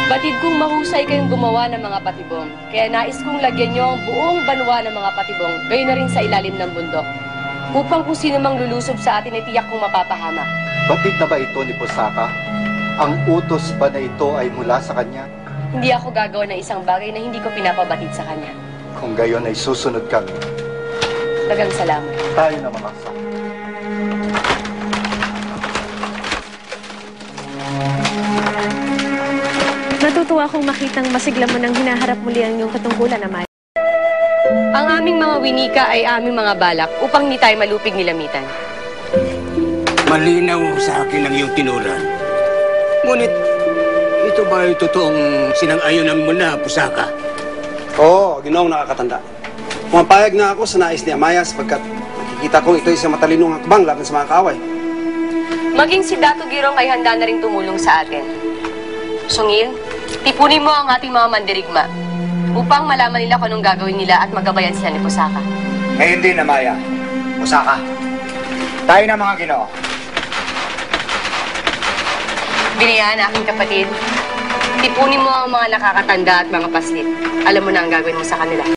Batid kong mahusay kayong gumawa ng mga patibong, kaya nais kong lagyan niyo ang buong banwa ng mga patibong, gayon na rin sa ilalim ng bundok. Upang kung sino mang lulusob sa atin ay tiyak kong mapapahamak. Batid na ba ito ni Pusaka? Ang utos ba na ito ay mula sa kanya? Hindi ako gagawa ng isang bagay na hindi ko pinapabatid sa kanya. Kung gayon ay susunod kami. Dagang salamat. Tayo na makasa. Natutuwa akong makitang masigla mo nang hinaharap muli ang iyong katungkulan, Amaya. Ang aming mga winika ay aming mga balak upang hindi tayo malupig nilamitan. Malinaw sa akin ang iyong tinuran. Ngunit, ito ba ay totoong sinang-ayunan mo na, Pusaka? Oo, ginoong nakakatanda. Pumapayag na ako sa nais ni Amaya sapagkat nakikita kong ito isang matalinong hakbang laban sa mga kaaway. Maging si Dato Girong ay handa na rin tumulong sa atin. Sungil, tipunin mo ang ating mga mandirigma upang malaman nila kung anong gagawin nila at magabayan sila ni Pusaka. Ngayon din, Amaya. Pusaka. Tayo na mga Ginoo. Biniyan, aking kapatid, tipunin mo ang mga nakakatanda at mga paslit. Alam mo na ang gagawin mo sa kanila.